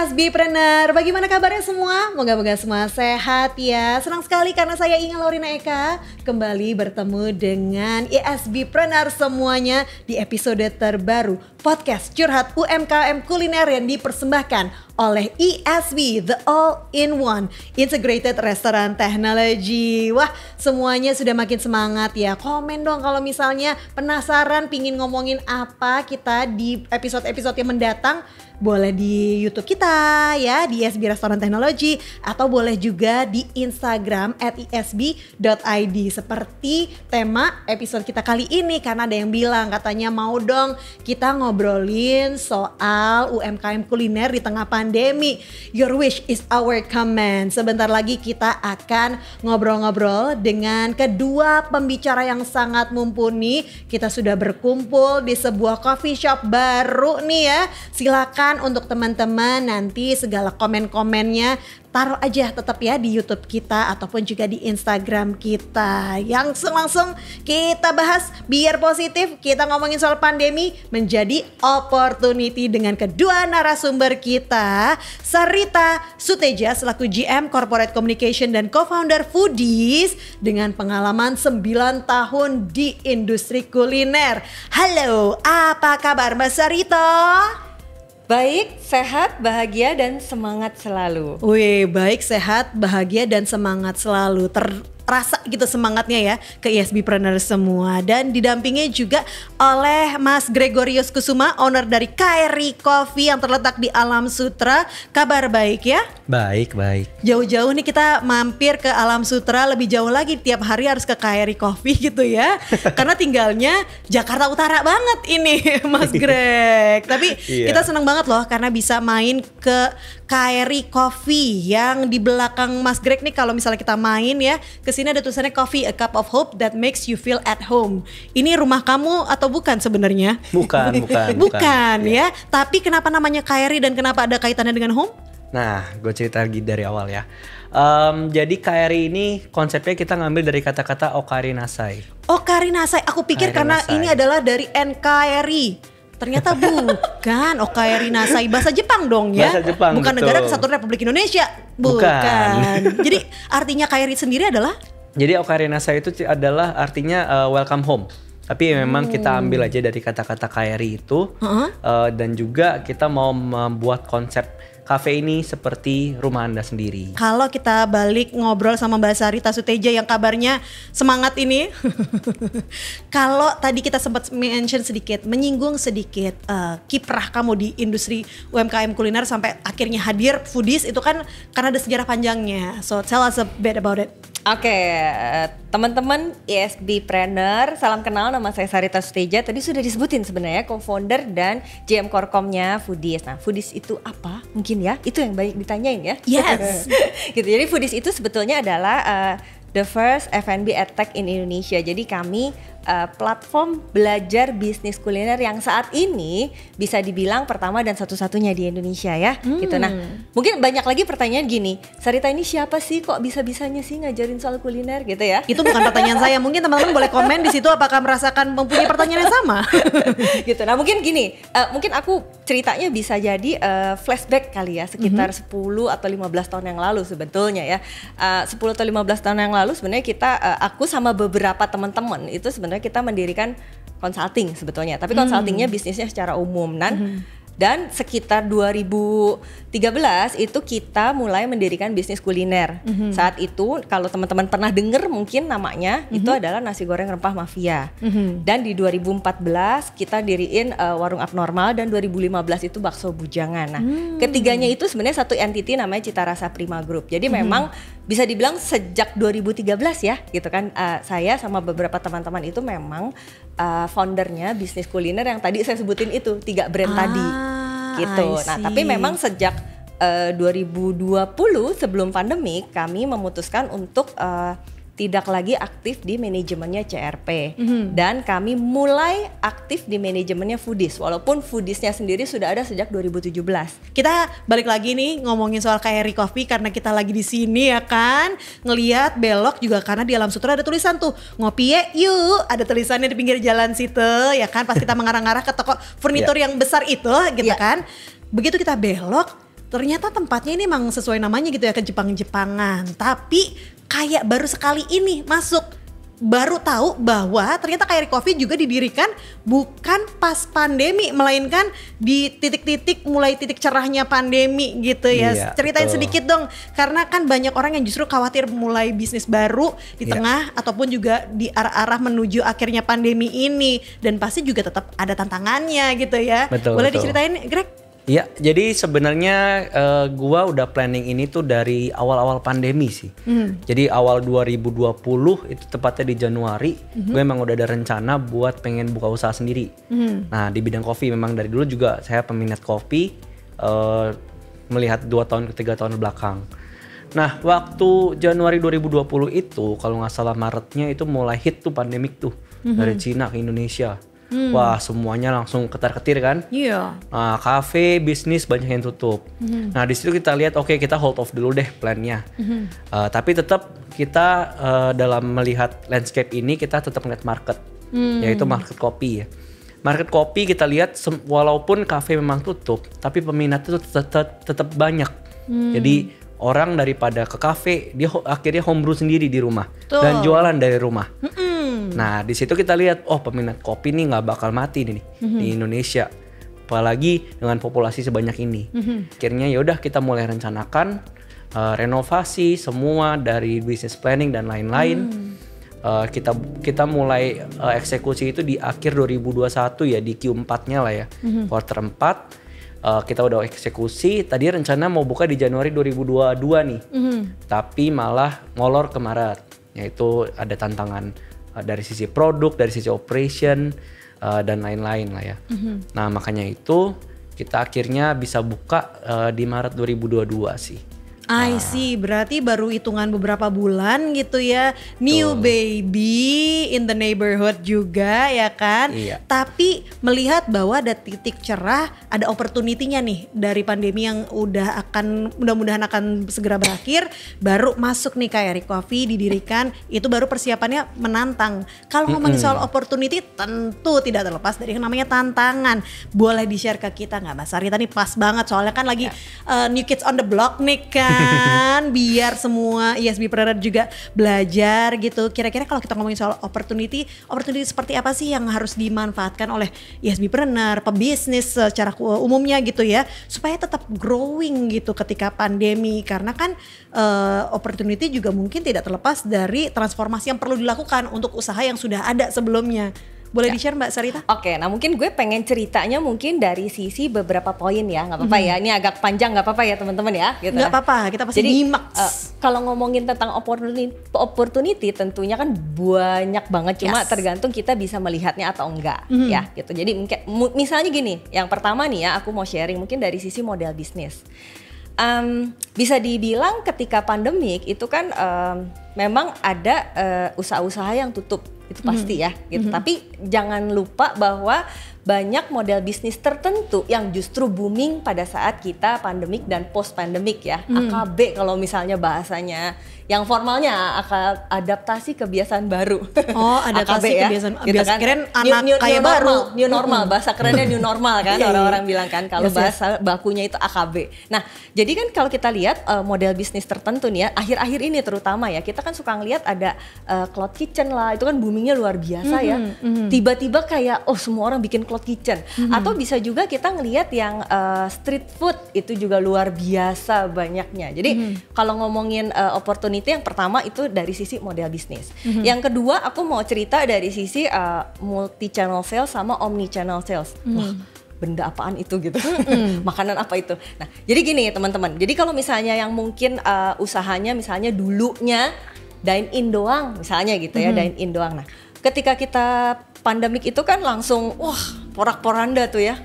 ISBpreneur, bagaimana kabarnya semua? Moga-moga semua sehat ya. Senang sekali karena saya Inga Laurina Eka kembali bertemu dengan ISBpreneur semuanya di episode terbaru podcast Curhat UMKM Kuliner yang dipersembahkan oleh ISB, The All-in-One Integrated Restaurant Technology. Wah, semuanya sudah makin semangat ya. Komen dong kalau misalnya penasaran pingin ngomongin apa kita di episode-episode yang mendatang. Boleh di YouTube kita ya, di ISB Restaurant Technology, atau boleh juga di Instagram @isb.id seperti tema episode kita kali ini. Karena ada yang bilang katanya mau dong kita ngobrolin soal UMKM kuliner di tengah pandemi. Your wish is our command. Sebentar lagi kita akan ngobrol-ngobrol dengan kedua pembicara yang sangat mumpuni. Kita sudah berkumpul di sebuah coffee shop baru nih ya. Silakan untuk teman-teman nanti segala komen-komennya taruh aja tetap ya di YouTube kita ataupun juga di Instagram kita. Yang langsung kita bahas biar positif, kita ngomongin soal pandemi menjadi opportunity dengan kedua narasumber kita. Sarita Suteja selaku GM Corporate Communication dan co-founder Foodies dengan pengalaman 9 tahun di industri kuliner. Halo, apa kabar Mbak Sarita? Baik, sehat, bahagia, dan semangat selalu. Wih, baik, sehat, bahagia, dan semangat selalu. Terasa gitu semangatnya ya ke ISBpreneur semua. Dan didampingi juga oleh Mas Gregorius Kusuma, owner dari KRI Coffee yang terletak di Alam Sutera. Kabar baik ya? Baik. Jauh-jauh nih kita mampir ke Alam Sutera, lebih jauh lagi tiap hari harus ke KRI Coffee gitu ya. Karena tinggalnya Jakarta Utara banget ini Mas Greg. Tapi kita senang banget loh karena bisa main ke KRI Coffee yang di belakang Mas Greg nih. Kalau misalnya kita main ya, kesini ada tulisannya Coffee, a cup of hope that makes you feel at home. Ini rumah kamu atau bukan sebenarnya? Bukan ya. Tapi kenapa namanya KRI dan kenapa ada kaitannya dengan home? Nah, gue cerita lagi dari awal ya. Jadi KRI ini konsepnya kita ngambil dari kata-kata Okari Nasai. Okari Nasai, aku pikir karena ini adalah dari NKRI. Ternyata bukan, Okari Nasai, bahasa Jepang dong ya. Bahasa Jepang, bukan betul. Negara Kesatuan Republik Indonesia. Bukan. Jadi artinya KRI sendiri adalah? Jadi Okari Nasai itu adalah artinya welcome home. Tapi memang kita ambil aja dari kata-kata KRI itu. Dan juga kita mau membuat konsep kafe ini seperti rumah Anda sendiri. Kalau kita balik ngobrol sama Mbak Sarita Suteja yang kabarnya semangat ini. Kalau tadi kita sempat menyinggung sedikit kiprah kamu di industri UMKM kuliner sampai akhirnya hadir Foodies, itu kan karena ada sejarah panjangnya. So tell us a bit about it. Oke, teman-teman ISBpreneur, salam kenal, nama saya Sarita Suteja. Tadi sudah disebutin sebenarnya co-founder dan GM Korkomnya Foodies. Nah, Foodies itu apa? Mungkin ya, itu yang banyak ditanyain ya. Yes. Gitu. Jadi Foodies itu sebetulnya adalah the first F&B edtech in Indonesia. Jadi kami platform belajar bisnis kuliner yang saat ini bisa dibilang pertama dan satu-satunya di Indonesia ya. Gitu. Nah, mungkin banyak lagi pertanyaan gini, Sarita ini siapa sih, kok bisa-bisanya sih ngajarin soal kuliner gitu ya? Itu bukan pertanyaan saya. Mungkin teman-teman boleh komen di situ apakah merasakan mempunyai pertanyaan yang sama. Gitu. Nah, mungkin gini, mungkin aku ceritanya bisa jadi flashback kali ya, sekitar 10 atau 15 tahun yang lalu sebetulnya ya. 10 atau 15 tahun yang lalu sebenarnya aku sama beberapa teman-teman itu sebenarnya kita mendirikan consulting sebetulnya, tapi consultingnya bisnisnya secara umum dan sekitar 2013 itu kita mulai mendirikan bisnis kuliner. Saat itu kalau teman-teman pernah dengar mungkin namanya itu adalah Nasi Goreng Rempah Mafia. Dan di 2014 kita diriin Warung Abnormal dan 2015 itu Bakso Bujangan. Nah, ketiganya itu sebenarnya satu entity namanya Cita Rasa Prima Group. Jadi memang bisa dibilang sejak 2013 ya gitu kan, saya sama beberapa teman-teman itu memang foundernya bisnis kuliner yang tadi saya sebutin itu 3 brand tadi gitu. Nah, tapi memang sejak 2020 sebelum pandemi kami memutuskan untuk tidak lagi aktif di manajemennya CRP dan kami mulai aktif di manajemennya Foodies, walaupun Foodiesnya sendiri sudah ada sejak 2017. Kita balik lagi nih ngomongin soal KRI Coffee karena kita lagi di sini ya kan, ngelihat belok juga karena di Alam Sutera ada tulisan tuh ngopi yuk, ada tulisannya di pinggir jalan situ ya kan, pas kita mengarah-arah ke toko furnitur yang besar itu gitu kan. Begitu kita belok ternyata tempatnya ini memang sesuai namanya gitu ya, ke Jepang-Jepangan. Tapi kayak baru sekali ini masuk, baru tahu bahwa ternyata Kairi Coffee juga didirikan bukan pas pandemi, melainkan di titik-titik mulai titik cerahnya pandemi gitu ya. Iya, Ceritain betul. sedikit dong, karena kan banyak orang yang justru khawatir mulai bisnis baru di Iya. tengah ataupun juga di arah-arah menuju akhirnya pandemi ini, dan pasti juga tetap ada tantangannya gitu ya. Betul, Boleh betul. diceritain Greg? Iya, jadi sebenarnya gua udah planning ini tuh dari awal-awal pandemi sih. Jadi awal 2020 itu tepatnya di Januari, gue emang udah ada rencana buat pengen buka usaha sendiri. Nah, di bidang kopi memang dari dulu juga saya peminat kopi, melihat 2 tahun ke 3 tahun belakang. Nah, waktu Januari 2020 itu kalau nggak salah Maretnya itu mulai hit tuh pandemik tuh dari Cina ke Indonesia. Wah, semuanya langsung ketar-ketir kan? Iya. Nah, kafe, bisnis banyak yang tutup. Nah, di situ kita lihat, oke, kita hold off dulu deh plannya. Tapi tetap kita dalam melihat landscape ini kita tetap ngeliat market, yaitu market kopi ya. Market kopi kita lihat walaupun kafe memang tutup, tapi peminat itu tetap banyak. Jadi orang daripada ke kafe, dia akhirnya homebrew sendiri di rumah dan jualan dari rumah. Nah, di situ kita lihat, oh peminat kopi nih nggak bakal mati nih di Indonesia, apalagi dengan populasi sebanyak ini. Akhirnya ya udah kita mulai rencanakan renovasi semua dari business planning dan lain-lain. Kita mulai eksekusi itu di akhir 2021 ya, di Q4-nya lah ya, quarter 4. Kita udah eksekusi, tadi rencana mau buka di Januari 2022 nih, tapi malah molor ke Maret. Yaitu ada tantangan dari sisi produk, dari sisi operation, dan lain-lain lah ya. Nah, makanya itu kita akhirnya bisa buka di Maret 2022 sih. I see, berarti baru hitungan beberapa bulan gitu ya. New baby in the neighborhood juga ya kan. Iya. Tapi melihat bahwa ada titik cerah, ada opportunity-nya nih dari pandemi yang mudah-mudahan akan segera berakhir, baru masuk nih Kairi Coffee didirikan, itu baru persiapannya menantang. Kalau ngomongin soal opportunity, tentu tidak terlepas dari yang namanya tantangan. Boleh di-share ke kita nggak Mbak Sarita? Nih pas banget soalnya kan lagi new kids on the block nih kan. Biar semua ESBpreneur juga belajar gitu. Kira-kira kalau kita ngomongin soal opportunity seperti apa sih yang harus dimanfaatkan oleh ESBpreneur, pebisnis secara umumnya gitu ya, supaya tetap growing gitu ketika pandemi, karena kan opportunity juga mungkin tidak terlepas dari transformasi yang perlu dilakukan untuk usaha yang sudah ada sebelumnya. Boleh di-share Mbak Sarita? Oke, nah mungkin gue pengen ceritanya mungkin dari sisi beberapa poin ya, nggak apa-apa ya. Ini agak panjang, nggak apa-apa ya teman-teman ya. Gitu. Nggak apa-apa, kita pasti nyimak. Kalau ngomongin tentang opportunity tentunya kan banyak banget, cuma tergantung kita bisa melihatnya atau enggak ya gitu. Jadi mungkin misalnya gini, yang pertama nih ya, aku mau sharing mungkin dari sisi model bisnis. Bisa dibilang ketika pandemik itu kan memang ada usaha-usaha yang tutup, itu pasti ya gitu. Tapi jangan lupa bahwa banyak model bisnis tertentu yang justru booming pada saat kita pandemik dan post pandemik ya. AKB kalau misalnya bahasanya, yang formalnya adaptasi kebiasaan baru. Oh, adaptasi AKB, kebiasaan gitu biasa kan. keren anak kayak normal, baru. New normal, bahasa kerennya new normal kan, orang-orang bilang kan. Kalau bahasa bakunya itu AKB. Nah, jadi kan kalau kita lihat model bisnis tertentu nih ya, akhir-akhir ini terutama ya, kita kan suka ngelihat ada cloud kitchen lah, itu kan boomingnya luar biasa ya. Tiba-tiba kayak semua orang bikin cloud kitchen. Atau bisa juga kita ngelihat yang street food, itu juga luar biasa banyaknya. Jadi kalau ngomongin opportunity, yang pertama itu dari sisi model bisnis. Yang kedua aku mau cerita dari sisi multi channel sales sama omni channel sales. Wah, benda apaan itu gitu? Makanan apa itu? Nah, jadi gini teman-teman. Jadi kalau misalnya yang mungkin usahanya misalnya dulunya dine in doang, misalnya gitu ya, dine in doang. Nah, ketika kita pandemik itu kan langsung porak-poranda tuh ya,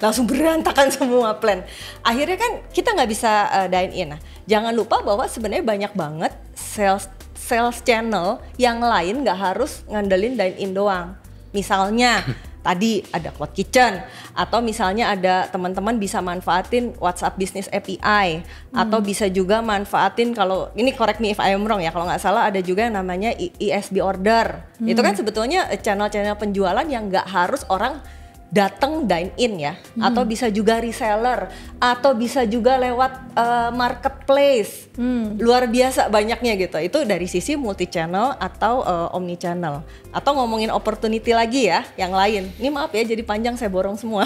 langsung berantakan semua plan. Akhirnya kan kita nggak bisa dine in. Nah, jangan lupa bahwa sebenarnya banyak banget sales channel yang lain, nggak harus ngandelin dine in doang. Misalnya tadi ada cloud kitchen, atau misalnya ada teman-teman bisa manfaatin WhatsApp Business API, atau bisa juga manfaatin, kalau ini correct me if I am wrong ya, kalau nggak salah ada juga yang namanya ESB order. Itu kan sebetulnya channel-channel penjualan yang nggak harus orang datang dine in ya, atau bisa juga reseller, atau bisa juga lewat marketplace. Luar biasa banyaknya gitu. Itu dari sisi multi channel atau omni channel. Atau ngomongin opportunity lagi ya, yang lain. Ini maaf ya jadi panjang, saya borong semua.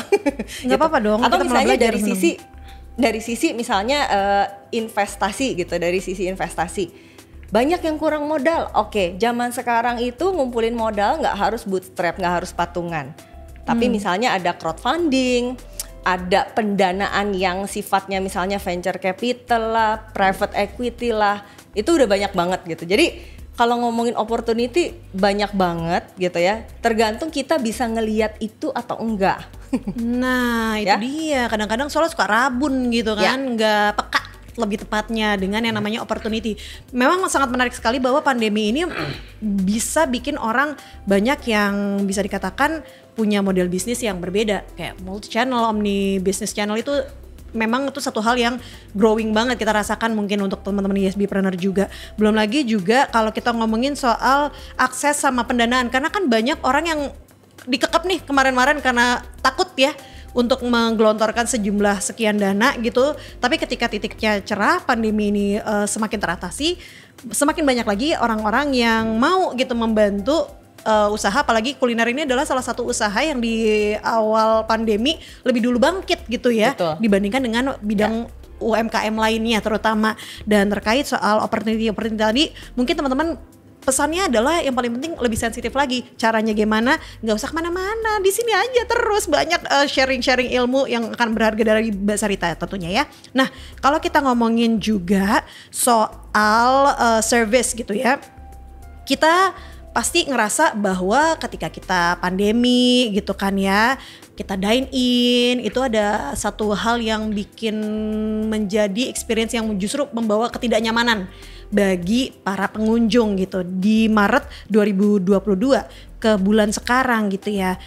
Nggak apa-apa dong. Atau kita misalnya belajar, dari sisi misalnya investasi gitu, dari sisi investasi. Banyak yang kurang modal. Oke, zaman sekarang itu ngumpulin modal nggak harus bootstrap, nggak harus patungan. Tapi misalnya ada crowdfunding, ada pendanaan yang sifatnya misalnya venture capital lah, private equity lah, itu udah banyak banget gitu. Jadi kalau ngomongin opportunity banyak banget gitu ya, tergantung kita bisa ngelihat itu atau enggak. Nah itu dia, kadang-kadang soalnya suka rabun gitu kan, nggak peka lebih tepatnya dengan yang namanya opportunity. Memang sangat menarik sekali bahwa pandemi ini bisa bikin orang banyak yang bisa dikatakan punya model bisnis yang berbeda. Kayak multi channel, omni business channel itu memang itu satu hal yang growing banget kita rasakan mungkin untuk teman-teman ESBpreneur juga. Belum lagi juga kalau kita ngomongin soal akses sama pendanaan, karena kan banyak orang yang dikekep nih kemarin-kemarin karena takut ya untuk menggelontorkan sejumlah sekian dana gitu. Tapi ketika titiknya cerah, pandemi ini semakin teratasi, semakin banyak lagi orang-orang yang mau gitu membantu usaha, apalagi kuliner ini adalah salah satu usaha yang di awal pandemi lebih dulu bangkit gitu ya. Betul. Dibandingkan dengan bidang UMKM lainnya terutama. Dan terkait soal opportunity tadi, mungkin teman-teman pesannya adalah yang paling penting lebih sensitif lagi. Caranya gimana? Nggak usah kemana-mana, di sini aja terus banyak sharing-sharing ilmu yang akan berharga dari Mbak Sarita tentunya ya. Nah kalau kita ngomongin juga soal service gitu ya, kita pasti ngerasa bahwa ketika kita pandemi gitu kan ya, kita dine in, itu ada satu hal yang bikin menjadi experience yang justru membawa ketidaknyamanan bagi para pengunjung gitu di Maret 2022 ke bulan sekarang gitu ya.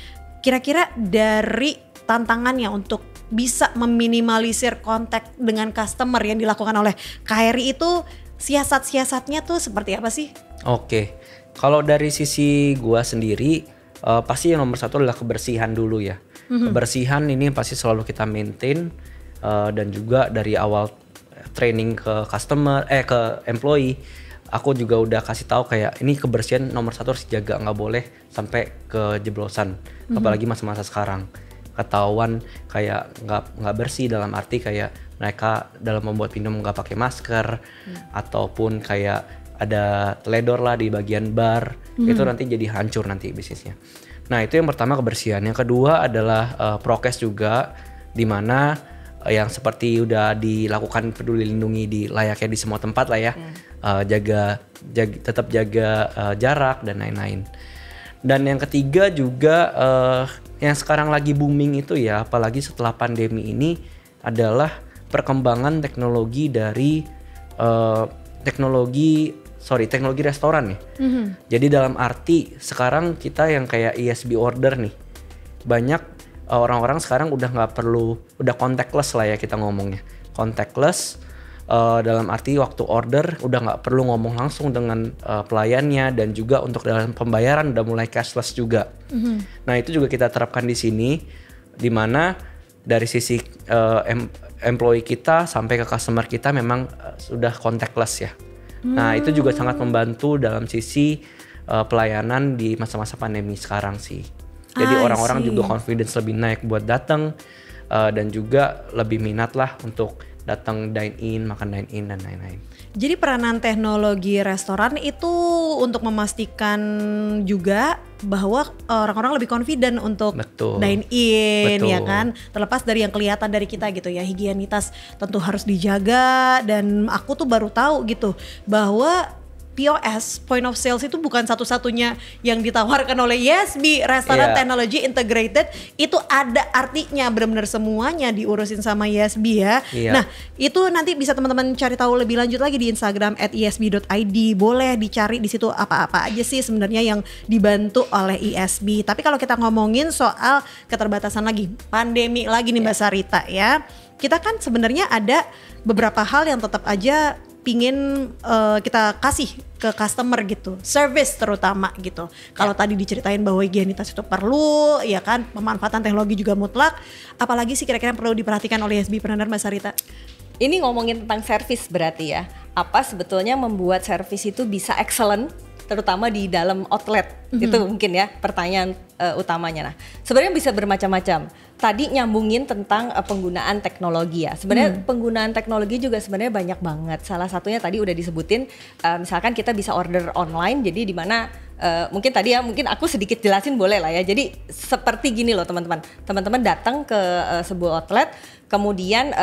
Kira-kira dari tantangannya untuk bisa meminimalisir kontak dengan customer yang dilakukan oleh KRI itu, siasat-siasatnya tuh seperti apa sih? Oke, kalau dari sisi gua sendiri pasti yang nomor satu adalah kebersihan dulu ya. Kebersihan ini pasti selalu kita maintain, dan juga dari awal training ke customer, ke employee, aku juga udah kasih tahu kayak ini kebersihan nomor satu harus dijaga, nggak boleh sampai kejeblosan. Apalagi masa-masa sekarang ketahuan kayak nggak bersih, dalam arti kayak mereka dalam membuat minum nggak pakai masker, ataupun kayak ada teledor lah di bagian bar, itu nanti jadi hancur nanti bisnisnya. Nah itu yang pertama, kebersihan. Yang kedua adalah prokes juga, di mana yang seperti udah dilakukan Peduli Lindungi di layaknya di semua tempat lah ya, tetap jaga jarak dan lain-lain. Dan yang ketiga juga yang sekarang lagi booming itu ya, apalagi setelah pandemi ini, adalah perkembangan teknologi dari teknologi restoran nih. Jadi dalam arti sekarang kita yang kayak ESB order nih, banyak orang-orang sekarang udah nggak perlu, udah contactless lah ya kita ngomongnya, contactless dalam arti waktu order udah nggak perlu ngomong langsung dengan pelayannya, dan juga untuk dalam pembayaran udah mulai cashless juga. Nah itu juga kita terapkan di sini, di mana dari sisi employee kita sampai ke customer kita memang sudah contactless ya. Nah itu juga sangat membantu dalam sisi pelayanan di masa-masa pandemi sekarang sih. Jadi orang-orang juga confidence lebih naik buat datang, dan juga lebih minat lah untuk datang dine in, makan dine in dan lain-lain. Jadi peranan teknologi restoran itu untuk memastikan juga bahwa orang-orang lebih confident untuk dine in. Betul. Ya kan, terlepas dari yang kelihatan dari kita gitu ya, higienitas tentu harus dijaga. Dan aku tuh baru tahu gitu bahwa POS, point of sales itu bukan satu-satunya yang ditawarkan oleh ESB, Restoran Technology Integrated, itu ada artinya, benar-benar semuanya diurusin sama ESB ya. Nah itu nanti bisa teman-teman cari tahu lebih lanjut lagi di Instagram @esb.id, boleh dicari di situ apa-apa aja sih sebenarnya yang dibantu oleh ESB. Tapi kalau kita ngomongin soal keterbatasan lagi, pandemi lagi nih Mbak Sarita ya, kita kan sebenarnya ada beberapa hal yang tetap aja pingin kita kasih ke customer gitu, service terutama gitu. Kalau tadi diceritain bahwa higienitas itu perlu, ya kan, pemanfaatan teknologi juga mutlak. Apalagi sih kira-kira yang perlu diperhatikan oleh SBpreneur, Mbak Sarita? Ini ngomongin tentang service berarti ya. Apa sebetulnya membuat service itu bisa excellent, terutama di dalam outlet? Itu mungkin ya pertanyaan utamanya. Nah, sebenarnya bisa bermacam-macam. Tadi nyambungin tentang penggunaan teknologi ya. Sebenarnya penggunaan teknologi juga sebenarnya banyak banget. Salah satunya tadi udah disebutin, misalkan kita bisa order online. Jadi di mana mungkin tadi ya, mungkin aku sedikit jelasin boleh lah ya. Jadi seperti gini loh teman-teman. Teman-teman datang ke sebuah outlet, kemudian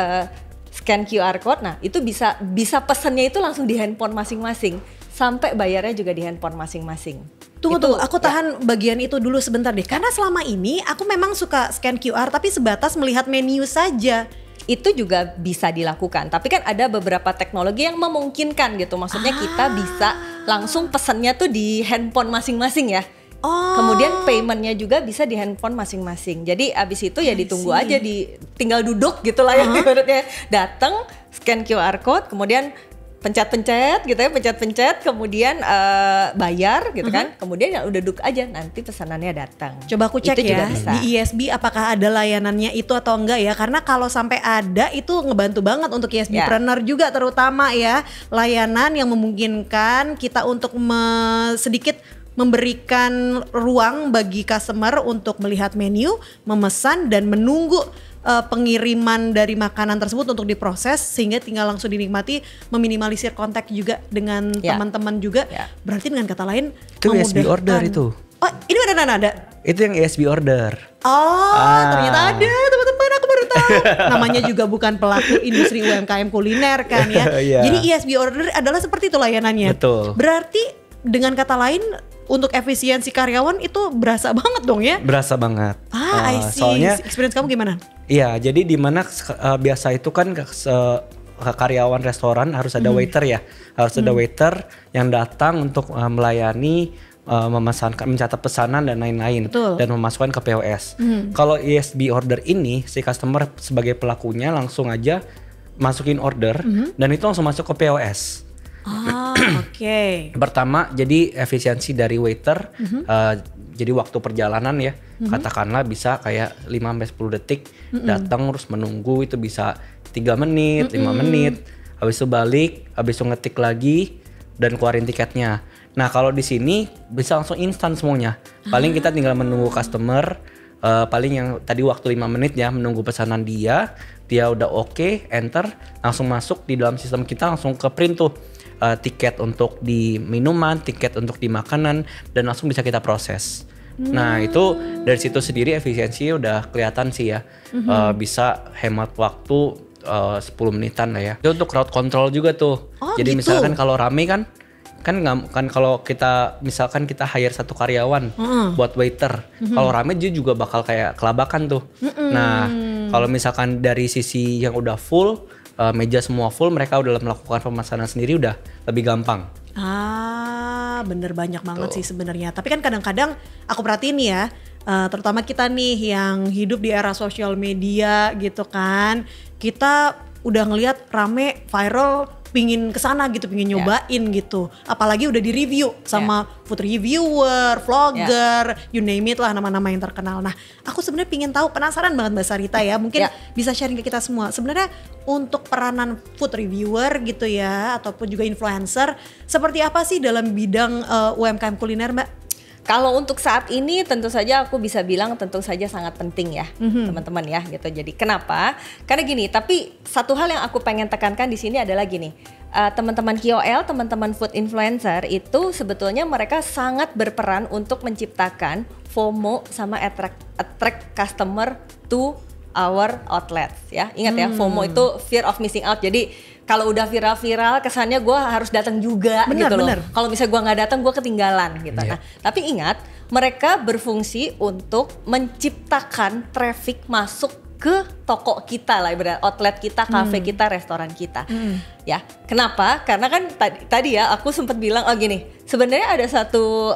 scan QR code. Nah, itu bisa pesannya itu langsung di handphone masing-masing. Sampai bayarnya juga di handphone masing-masing. Tunggu, aku tahan bagian itu dulu sebentar deh. Karena selama ini aku memang suka scan QR tapi sebatas melihat menu saja. Itu juga bisa dilakukan. Tapi kan ada beberapa teknologi yang memungkinkan gitu. Maksudnya kita bisa langsung pesannya tuh di handphone masing-masing ya. Kemudian paymentnya juga bisa di handphone masing-masing. Jadi abis itu ya ditunggu aja, tinggal duduk gitu lah ya. Ibaratnya datang, scan QR code, kemudian pencet-pencet gitu ya, pencet-pencet, kemudian bayar gitu kan, kemudian ya udah duduk aja, nanti pesanannya datang. Coba aku cek itu ya bisa. di ISB apakah ada layanannya itu atau enggak ya, karena kalau sampai ada itu ngebantu banget untuk ISBpreneur juga, terutama ya layanan yang memungkinkan kita untuk sedikit memberikan ruang bagi customer untuk melihat menu, memesan dan menunggu pengiriman dari makanan tersebut untuk diproses sehingga tinggal langsung dinikmati, meminimalisir kontak juga dengan teman-teman juga. Berarti dengan kata lain itu ISB order itu. Oh, ini beneran ada? Itu yang ISB order. Ternyata ada teman-teman, aku baru tahu. Namanya juga bukan pelaku industri UMKM kuliner kan ya. Jadi ISB order adalah seperti itu layanannya. Betul. Berarti dengan kata lain untuk efisiensi karyawan itu berasa banget dong ya? Berasa banget. I see. Soalnya experience kamu gimana? Iya, jadi di mana biasa itu kan karyawan restoran harus ada waiter ya. Harus ada waiter yang datang untuk melayani, memesankan, mencatat pesanan dan lain-lain. Betul. Dan memasukkan ke POS. Kalau ISB order ini si customer sebagai pelakunya langsung aja masukin order dan itu langsung masuk ke POS. Oke. Pertama, jadi efisiensi dari waiter, jadi waktu perjalanan ya, katakanlah bisa kayak 5-10 detik, datang terus menunggu itu bisa 3 menit, 5 menit, habis itu balik, habis itu ngetik lagi dan keluarin tiketnya. Nah kalau di sini bisa langsung instan semuanya, paling kita tinggal menunggu customer, paling yang tadi waktu 5 menit ya, menunggu pesanan dia udah oke, enter, langsung masuk di dalam sistem kita, langsung ke print tuh. Tiket untuk di minuman, tiket untuk di makanan, dan langsung bisa kita proses. Nah itu dari situ sendiri efisiensi udah kelihatan sih ya. Bisa hemat waktu 10 menitan lah ya. Itu untuk crowd control juga tuh. Jadi gitu. misalkan kalau rame kan kalau kita misalkan kita hire satu karyawan buat waiter, kalau rame dia juga bakal kayak kelabakan tuh. Nah kalau misalkan dari sisi yang udah full, meja semua full, mereka udah melakukan pemesanan sendiri udah lebih gampang. Bener banyak banget sih sebenarnya. Tapi kan kadang-kadang aku perhatiin ya, terutama kita nih yang hidup di era sosial media gitu kan, kita udah ngelihat rame, viral, pingin kesana gitu, pingin nyobain gitu. Apalagi udah di review sama food reviewer, vlogger, you name it lah, nama-nama yang terkenal. Nah, aku sebenarnya pingin tahu, penasaran banget Mbak Sarita ya, mungkin bisa sharing ke kita semua. Sebenarnya untuk peranan food reviewer gitu ya, ataupun juga influencer, seperti apa sih dalam bidang UMKM kuliner Mbak? Kalau untuk saat ini tentu saja aku bisa bilang tentu saja sangat penting ya teman-teman ya gitu. Jadi kenapa? Karena gini, tapi satu hal yang aku pengen tekankan di sini adalah gini, teman-teman KOL, teman-teman food influencer itu sebetulnya mereka sangat berperan untuk menciptakan FOMO sama attract customer to our outlets ya. Ingat ya, FOMO itu fear of missing out. Jadi kalau udah viral-viral kesannya gue harus datang juga gitu loh. Kalau misalnya gue nggak datang gue ketinggalan gitu. Nah, tapi ingat mereka berfungsi untuk menciptakan traffic masuk ke toko kita lah, ibarat outlet kita, cafe kita, restoran kita. Ya, kenapa? Karena kan tadi ya aku sempat bilang gini, sebenarnya ada satu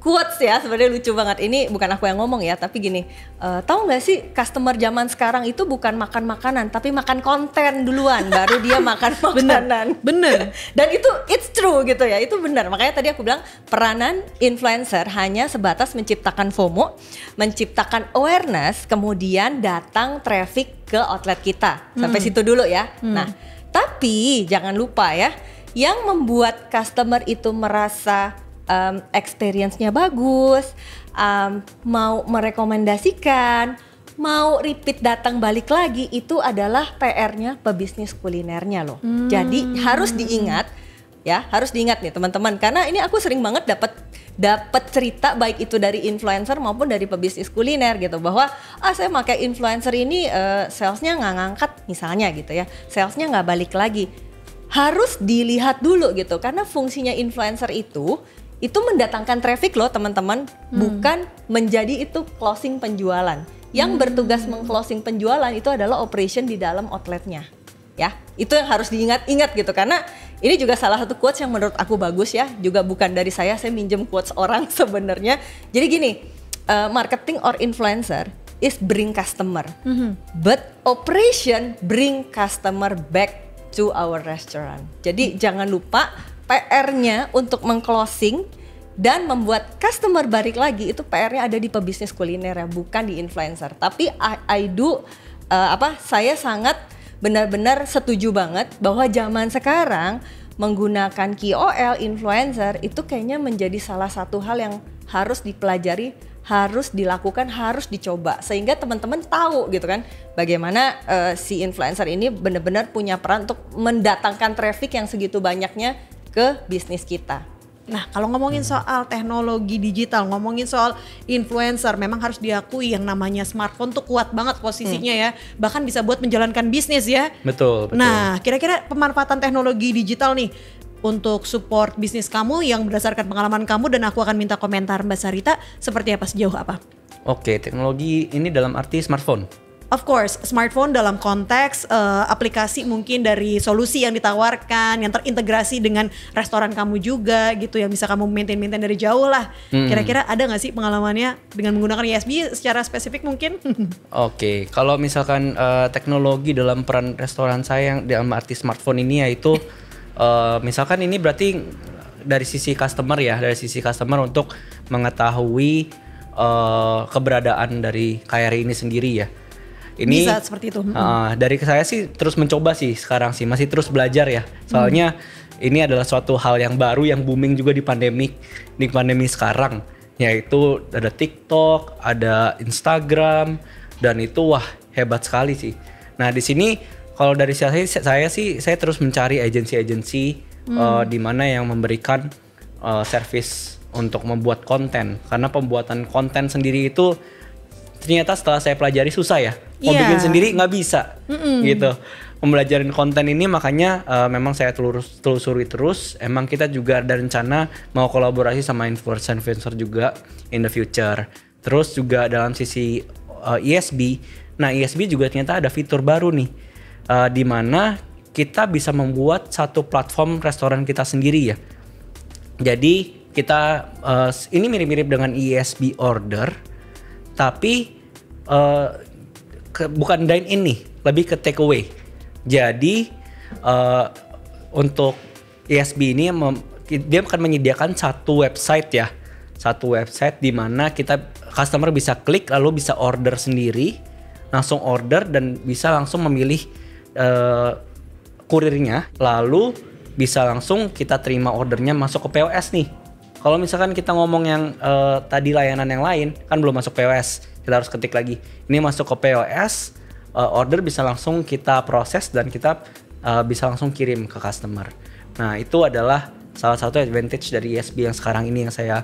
quotes ya, sebenarnya lucu banget. Ini bukan aku yang ngomong ya, tapi gini, tahu nggak sih customer zaman sekarang itu bukan makan makanan, tapi makan konten duluan, baru dia makan makanan. Bener. Dan itu it's true gitu ya, itu benar. Makanya tadi aku bilang peranan influencer hanya sebatas menciptakan FOMO, menciptakan awareness, kemudian datang traffic ke outlet kita. Sampai situ dulu ya. Nah, tapi jangan lupa ya, yang membuat customer itu merasa experience-nya bagus, mau merekomendasikan, mau repeat datang balik lagi, itu adalah PR-nya pebisnis kulinernya loh. Jadi harus diingat ya, harus diingat nih teman-teman, karena ini aku sering banget dapat cerita baik itu dari influencer maupun dari pebisnis kuliner gitu, bahwa saya pakai influencer ini salesnya nggak ngangkat misalnya gitu ya, salesnya nggak balik lagi. Harus dilihat dulu gitu, karena fungsinya influencer itu mendatangkan traffic loh teman-teman, bukan menjadi itu closing penjualan. Yang bertugas meng-closing penjualan itu adalah operation di dalam outletnya. Ya, itu yang harus diingat-ingat gitu, karena ini juga salah satu quotes yang menurut aku bagus ya, juga bukan dari saya minjem quotes orang sebenarnya. Jadi gini, marketing or influencer is bring customer, but operation bring customer back to our restaurant. Jadi jangan lupa PR-nya untuk meng-closing dan membuat customer balik lagi, itu PR-nya ada di pebisnis kuliner ya, bukan di influencer. Tapi saya sangat benar-benar setuju banget bahwa zaman sekarang menggunakan KOL, influencer itu kayaknya menjadi salah satu hal yang harus dipelajari, harus dilakukan, harus dicoba, sehingga teman-teman tahu gitu kan bagaimana si influencer ini benar-benar punya peran untuk mendatangkan traffic yang segitu banyaknya ke bisnis kita. Nah, kalau ngomongin soal teknologi digital, ngomongin soal influencer, memang harus diakui yang namanya smartphone tuh kuat banget posisinya ya, bahkan bisa buat menjalankan bisnis ya. Betul. Nah, kira-kira pemanfaatan teknologi digital nih untuk support bisnis kamu yang berdasarkan pengalaman kamu, dan aku akan minta komentar Mbak Sarita, seperti apa, sejauh apa? Oke, teknologi ini dalam arti smartphone. Of course, smartphone dalam konteks aplikasi mungkin dari solusi yang ditawarkan, yang terintegrasi dengan restoran kamu juga gitu, yang bisa kamu maintain dari jauh lah. Kira-kira ada nggak sih pengalamannya dengan menggunakan ISB secara spesifik mungkin? Oke, kalau misalkan teknologi dalam peran restoran saya yang dalam arti smartphone ini yaitu misalkan ini berarti dari sisi customer ya, dari sisi customer untuk mengetahui keberadaan dari KRI ini sendiri ya. Ini bisa seperti itu. Dari saya sih terus mencoba sih sekarang sih, masih terus belajar ya. Soalnya ini adalah suatu hal yang baru yang booming juga di pandemi sekarang, yaitu ada TikTok, ada Instagram, dan itu wah hebat sekali sih. Nah, di sini kalau dari saya terus mencari agensi-agensi di mana yang memberikan service untuk membuat konten, karena pembuatan konten sendiri itu ternyata setelah saya pelajari susah ya. Mau bikin sendiri nggak bisa gitu. Pembelajaran konten ini makanya memang saya telusuri terus. Emang kita juga ada rencana mau kolaborasi sama influencer juga in the future. Terus juga dalam sisi ISB. Nah, ISB juga ternyata ada fitur baru nih, di mana kita bisa membuat satu platform restoran kita sendiri ya. Jadi kita ini mirip-mirip dengan ISB order, tapi bukan dine in nih, lebih ke take away. Jadi untuk ISB ini dia akan menyediakan satu website di mana customer bisa klik lalu bisa order sendiri, langsung order dan bisa langsung memilih kurirnya, lalu bisa langsung kita terima ordernya masuk ke POS nih. Kalau misalkan kita ngomong yang tadi layanan yang lain kan belum masuk POS, kita harus ketik lagi. Ini masuk ke POS, order bisa langsung kita proses dan kita bisa langsung kirim ke customer. Nah, itu adalah salah satu advantage dari ISB yang sekarang ini yang saya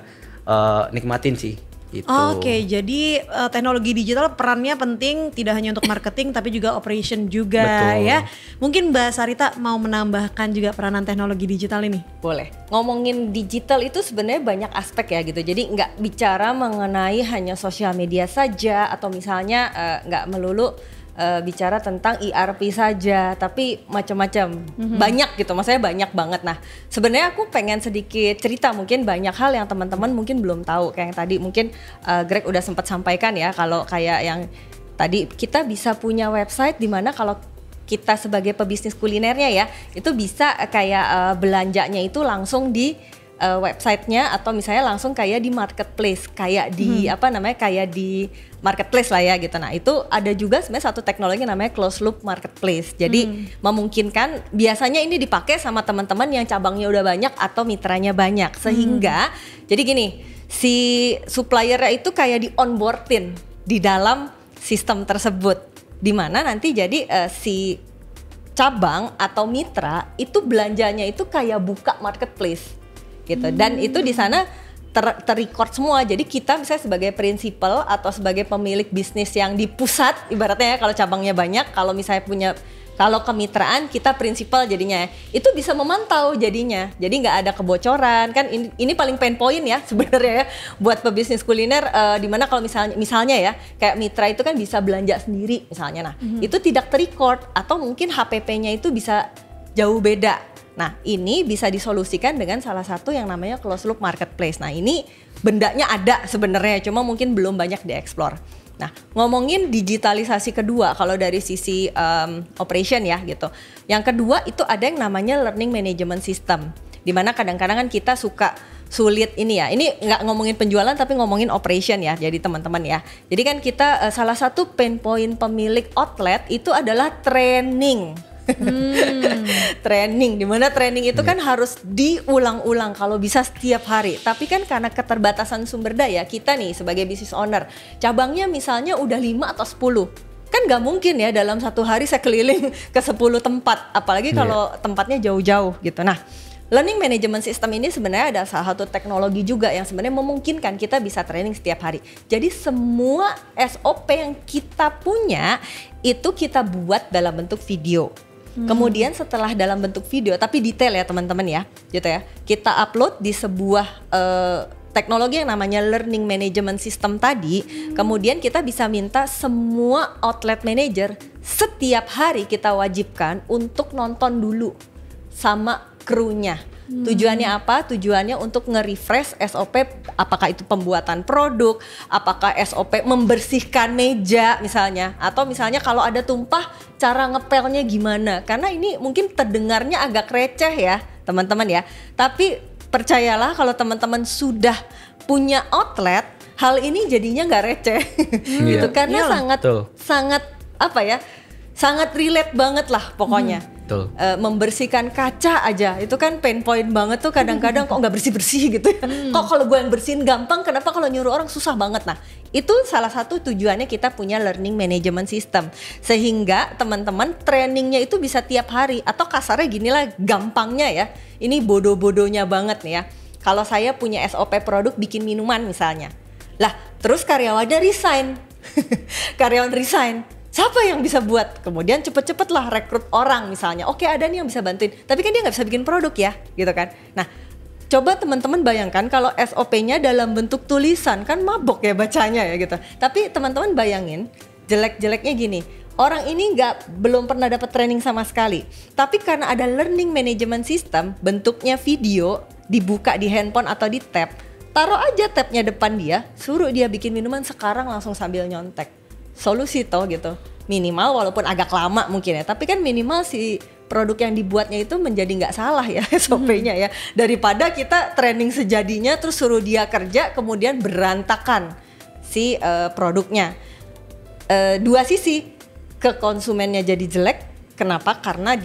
nikmatin sih. Gitu. Oke, jadi teknologi digital perannya penting tidak hanya untuk marketing tapi juga operation juga. Betul. Ya. Mungkin Mbak Sarita mau menambahkan juga peranan teknologi digital ini? Boleh. Ngomongin digital itu sebenarnya banyak aspek ya gitu. Jadi nggak bicara mengenai hanya sosial media saja atau misalnya nggak melulu bicara tentang ERP saja, tapi macam-macam, banyak gitu, maksudnya banyak banget. Nah, sebenarnya aku pengen sedikit cerita, mungkin banyak hal yang teman-teman mungkin belum tahu, kayak yang tadi mungkin Greg udah sempat sampaikan ya, kalau kayak yang tadi kita bisa punya website di mana kalau kita sebagai pebisnis kulinernya ya, itu bisa kayak belanjanya itu langsung di websitenya atau misalnya langsung kayak di marketplace, kayak di kayak di marketplace lah ya gitu. Nah itu ada juga sebenarnya satu teknologi namanya closed loop marketplace. Jadi memungkinkan biasanya ini dipakai sama teman-teman yang cabangnya udah banyak atau mitranya banyak, sehingga jadi gini, si suppliernya itu kayak di onboardin di dalam sistem tersebut, di mana nanti jadi si cabang atau mitra itu belanjanya itu kayak buka marketplace gitu, dan itu di sana terrecord semua. Jadi kita misalnya sebagai prinsipal atau sebagai pemilik bisnis yang di pusat, ibaratnya ya, kalau cabangnya banyak, kalau misalnya kalau kemitraan kita prinsipal jadinya itu bisa memantau jadinya, jadi nggak ada kebocoran kan. Ini paling pain point ya sebenarnya ya buat pebisnis kuliner, dimana kalau misalnya ya kayak mitra itu kan bisa belanja sendiri misalnya, nah itu tidak terrecord atau mungkin HPP-nya itu bisa jauh beda. Nah ini bisa disolusikan dengan salah satu yang namanya closed loop marketplace. Nah ini bendanya ada sebenarnya, cuma mungkin belum banyak dieksplor. Nah ngomongin digitalisasi kedua, kalau dari sisi operation ya gitu. Yang kedua itu ada yang namanya learning management system, dimana kadang-kadang kan kita suka sulit ini ya. Ini nggak ngomongin penjualan tapi ngomongin operation ya. Jadi teman-teman ya. Jadi kan kita salah satu pain point pemilik outlet itu adalah training. Training, dimana training itu kan harus diulang-ulang kalau bisa setiap hari. Tapi kan karena keterbatasan sumber daya kita nih sebagai business owner, cabangnya misalnya udah 5 atau 10, kan nggak mungkin ya dalam satu hari saya keliling ke 10 tempat, apalagi kalau tempatnya jauh-jauh gitu. Nah learning management system ini sebenarnya ada salah satu teknologi juga yang sebenarnya memungkinkan kita bisa training setiap hari. Jadi semua SOP yang kita punya itu kita buat dalam bentuk video. Kemudian setelah dalam bentuk video, tapi detail ya teman-teman ya, gitu ya, kita upload di sebuah teknologi yang namanya learning management system tadi. Kemudian kita bisa minta semua outlet manager setiap hari kita wajibkan untuk nonton dulu sama krunya. Tujuannya apa? Tujuannya untuk nge-refresh SOP, apakah itu pembuatan produk, apakah SOP membersihkan meja misalnya, atau misalnya kalau ada tumpah cara ngepelnya gimana. Karena ini mungkin terdengarnya agak receh ya teman-teman ya, tapi percayalah kalau teman-teman sudah punya outlet, hal ini jadinya nggak receh gitu, karena sangat apa ya, sangat relate banget lah pokoknya. Membersihkan kaca aja itu kan pain point banget tuh, kadang-kadang kok nggak bersih-bersih gitu ya. Kok kalau gue yang bersihin gampang, kenapa kalau nyuruh orang susah banget. Nah itu salah satu tujuannya kita punya learning management system, sehingga teman-teman trainingnya itu bisa tiap hari. Atau kasarnya gini lah gampangnya ya, ini bodoh-bodohnya banget nih ya, kalau saya punya SOP produk bikin minuman misalnya, lah terus karyawannya resign karyawan resign, siapa yang bisa buat? Kemudian cepet-cepet lah rekrut orang misalnya. Oke, ada nih yang bisa bantuin, tapi kan dia nggak bisa bikin produk ya, gitu kan. Nah, coba teman-teman bayangkan kalau SOP-nya dalam bentuk tulisan, kan mabok ya bacanya ya gitu. Tapi teman-teman bayangin, jelek-jeleknya gini, orang ini belum pernah dapat training sama sekali, tapi karena ada learning management system, bentuknya video, dibuka di handphone atau di tab, taruh aja tabnya depan dia, suruh dia bikin minuman sekarang langsung sambil nyontek. Solusi toh gitu, minimal walaupun agak lama mungkin ya, tapi kan minimal si produk yang dibuatnya itu menjadi nggak salah ya SOP-nya ya, daripada kita training sejadinya terus suruh dia kerja kemudian berantakan si produknya. Dua sisi, ke konsumennya jadi jelek. Kenapa? Karena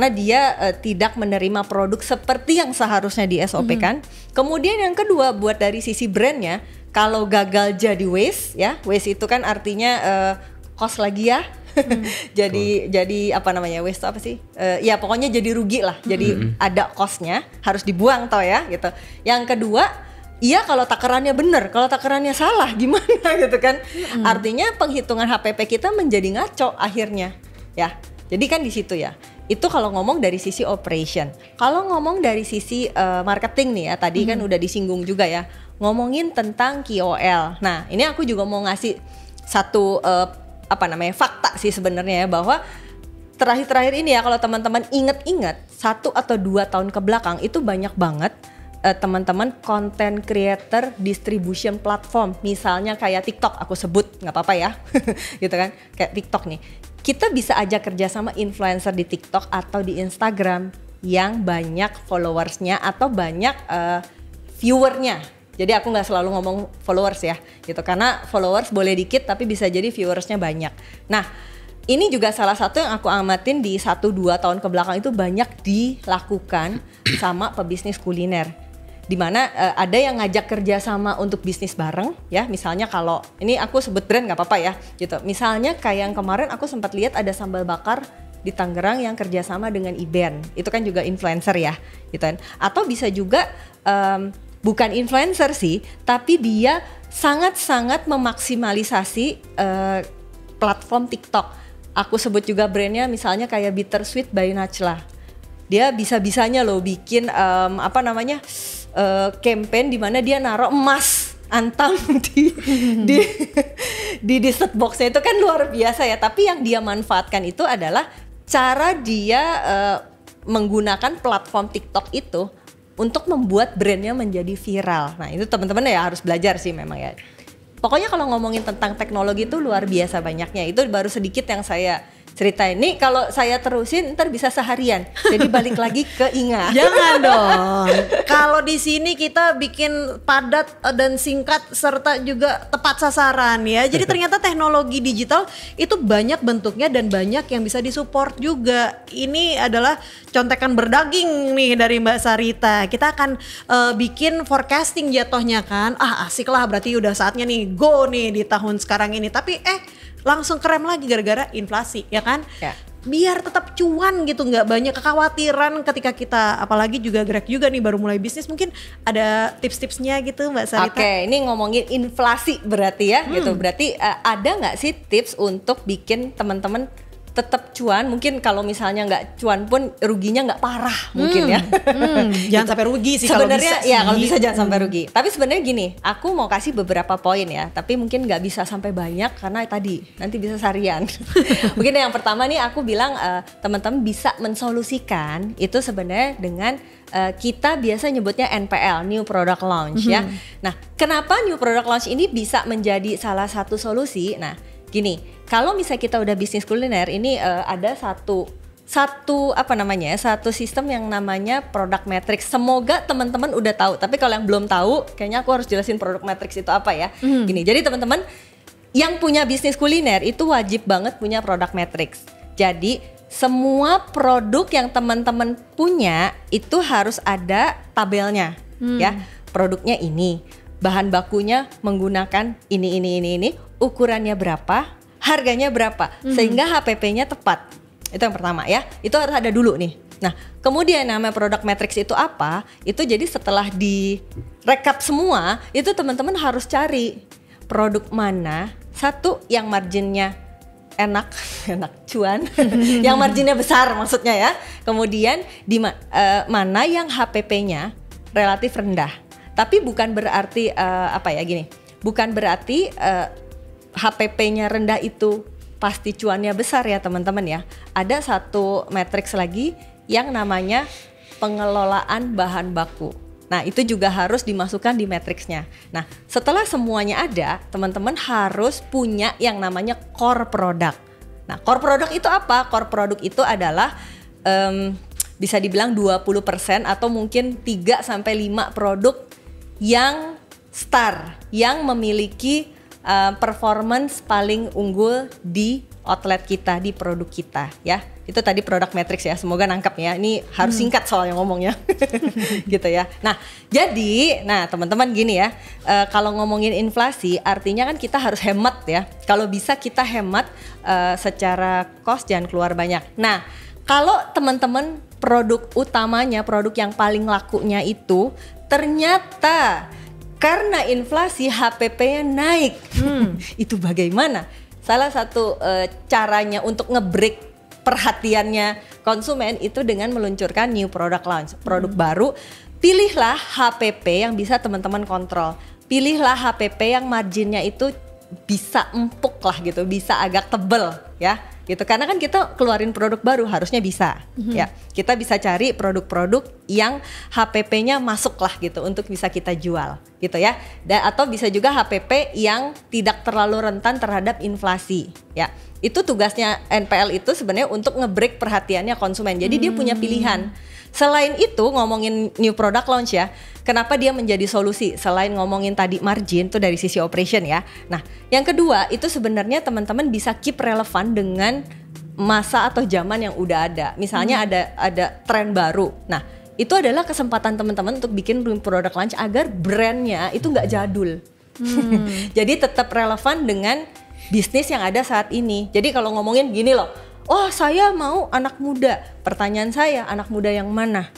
dia tidak menerima produk seperti yang seharusnya di SOP kan. Kemudian yang kedua, buat dari sisi brandnya, kalau gagal jadi waste ya, waste itu kan artinya cost lagi ya. jadi apa namanya, waste apa sih? Ya pokoknya jadi rugi lah. Jadi ada costnya, harus dibuang toh ya gitu. Yang kedua, iya kalau takarannya benar, kalau takarannya salah gimana gitu kan? Artinya penghitungan HPP kita menjadi ngaco akhirnya. Ya, jadi kan di situ ya. Itu kalau ngomong dari sisi operation. Kalau ngomong dari sisi marketing nih ya, tadi kan udah disinggung juga ya. Ngomongin tentang KOL. Nah, ini aku juga mau ngasih satu fakta sih sebenarnya ya, bahwa terakhir-terakhir ini ya, kalau teman-teman inget-inget 1 atau 2 tahun ke belakang itu banyak banget teman-teman content creator distribution platform, misalnya kayak TikTok, aku sebut nggak apa-apa ya, gitu kan, kayak TikTok nih. Kita bisa ajak kerja sama influencer di TikTok atau di Instagram yang banyak followersnya atau banyak viewernya. Jadi aku nggak selalu ngomong followers ya, gitu, karena followers boleh dikit tapi bisa jadi viewersnya banyak. Nah, ini juga salah satu yang aku amatin di 1-2 tahun ke belakang itu banyak dilakukan sama pebisnis kuliner. Dimana ada yang ngajak kerja sama untuk bisnis bareng ya, misalnya kalau ini aku sebut brand nggak apa-apa ya gitu, misalnya kayak yang kemarin aku sempat lihat ada sambal bakar di Tangerang yang kerjasama dengan Iben, itu kan juga influencer ya gitu kan, atau bisa juga bukan influencer sih, tapi dia sangat-sangat memaksimalisasi platform TikTok. Aku sebut juga brandnya misalnya kayak Bittersweet by Najla. Dia bisa-bisanya loh bikin campaign di mana dia naruh emas antam di set boxnya, itu kan luar biasa ya. Tapi yang dia manfaatkan itu adalah cara dia menggunakan platform TikTok itu untuk membuat brandnya menjadi viral. Nah itu teman-teman ya harus belajar sih memang ya. Pokoknya kalau ngomongin tentang teknologi itu luar biasa banyaknya. Itu baru sedikit yang saya ceritain. Nih kalau saya terusin ntar bisa seharian. Jadi balik lagi ke Inga. Jangan dong. Kalau di sini kita bikin padat dan singkat serta juga tepat sasaran ya. Jadi ternyata teknologi digital itu banyak bentuknya dan banyak yang bisa disupport juga. Ini adalah contekan berdaging nih dari Mbak Sarita. Kita akan bikin forecasting jatuhnya kan. Asik lah, berarti udah saatnya nih go nih di tahun sekarang ini. Tapi langsung kerem lagi gara-gara inflasi ya kan ya. Biar tetap cuan gitu, nggak banyak kekhawatiran ketika kita apalagi juga gerak juga nih baru mulai bisnis, mungkin ada tips-tipsnya gitu Mbak Sarita. Oke, ini ngomongin inflasi berarti ya gitu, berarti ada nggak sih tips untuk bikin teman-teman tetap cuan? Mungkin kalau misalnya nggak cuan pun ruginya nggak parah mungkin ya. Jangan sampai rugi sih sebenarnya. Kalau bisa ya kalau bisa jangan sampai rugi. Tapi sebenarnya gini, aku mau kasih beberapa poin ya. Tapi mungkin nggak bisa sampai banyak karena tadi nanti bisa seharian. Mungkin yang pertama nih aku bilang teman-teman bisa mensolusikan itu sebenarnya dengan kita biasa nyebutnya NPL, New Product Launch ya. Nah, kenapa New Product Launch ini bisa menjadi salah satu solusi? Nah, gini. Kalau misalnya kita udah bisnis kuliner, ini ada satu sistem yang namanya product matrix. Semoga teman-teman udah tahu. Tapi kalau yang belum tahu, kayaknya aku harus jelasin product matrix itu apa ya. Gini, jadi teman-teman yang punya bisnis kuliner itu wajib banget punya product matrix. Jadi semua produk yang teman-teman punya itu harus ada tabelnya, ya. Produknya ini, bahan bakunya menggunakan ini, ukurannya berapa, harganya berapa, sehingga HPP-nya tepat. Itu yang pertama ya, itu harus ada dulu nih. Nah kemudian namanya product matrix itu apa, itu jadi setelah direkap semua, itu teman-teman harus cari produk mana, satu yang marginnya enak cuan, yang marginnya besar maksudnya ya. Kemudian mana yang HPP-nya relatif rendah. Tapi bukan berarti bukan berarti HPP-nya rendah itu pasti cuannya besar ya teman-teman ya. Ada satu matriks lagi yang namanya pengelolaan bahan baku. Nah itu juga harus dimasukkan di matriksnya. Nah setelah semuanya ada, teman-teman harus punya yang namanya core product. Nah core product itu apa? Core product itu adalah bisa dibilang 20% atau mungkin 3-5 produk yang star, yang memiliki performance paling unggul di outlet kita, di produk kita ya. Itu tadi product matrix ya, semoga nangkep ya. Ini harus singkat soalnya ngomongnya gitu ya. Nah jadi, teman-teman gini ya, kalau ngomongin inflasi artinya kan kita harus hemat ya. Kalau bisa kita hemat secara cost, jangan keluar banyak. Nah kalau teman-teman produk utamanya, produk yang paling lakunya itu ternyata karena inflasi HPP-nya naik, itu bagaimana? Salah satu caranya untuk nge-break perhatiannya konsumen itu dengan meluncurkan new product launch, produk baru. Pilihlah HPP yang bisa teman-teman kontrol. Pilihlah HPP yang marginnya itu bisa empuk lah gitu, bisa agak tebel ya gitu. Karena kan kita keluarin produk baru harusnya bisa ya. Kita bisa cari produk-produk yang HPP-nya masuk lah gitu untuk bisa kita jual gitu ya. Dan atau bisa juga HPP yang tidak terlalu rentan terhadap inflasi ya. Itu tugasnya NPL itu sebenarnya untuk nge-break perhatiannya konsumen. Jadi dia punya pilihan. Selain itu ngomongin new product launch ya, kenapa dia menjadi solusi selain ngomongin tadi margin tuh dari sisi operation ya. Nah, yang kedua itu sebenarnya teman-teman bisa keep relevan dengan masa atau zaman yang udah ada. Misalnya ada tren baru. Nah, itu adalah kesempatan teman-teman untuk bikin new product launch agar brandnya itu nggak jadul. Jadi tetap relevan dengan bisnis yang ada saat ini. Jadi kalau ngomongin gini loh, oh saya mau anak muda. Pertanyaan saya, anak muda yang mana?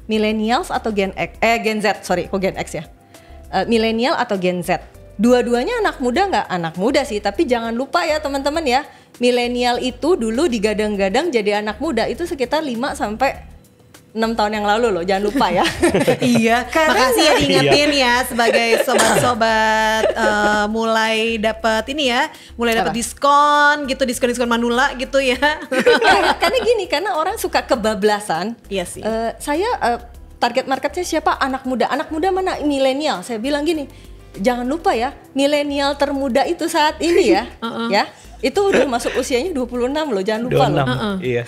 Millennials atau Gen Z? Sorry, kok Gen X ya? Millennial atau Gen Z? Dua-duanya anak muda nggak? Anak muda sih, tapi jangan lupa ya teman-teman ya. Millennial itu dulu digadang-gadang jadi anak muda itu sekitar 5 sampai 6 tahun yang lalu loh, jangan lupa ya. Iya, makasih ya diingetin ya sebagai sobat-sobat mulai dapat ini ya, mulai dapat diskon gitu, diskon manula gitu ya. Karena gini, karena orang suka kebablasan. Iya sih. Saya target marketnya siapa? Anak muda mana? Milenial. Saya bilang gini, jangan lupa ya, milenial termuda itu saat ini ya, ya. Itu udah masuk usianya 26 loh, jangan lupa 26, loh. Iya.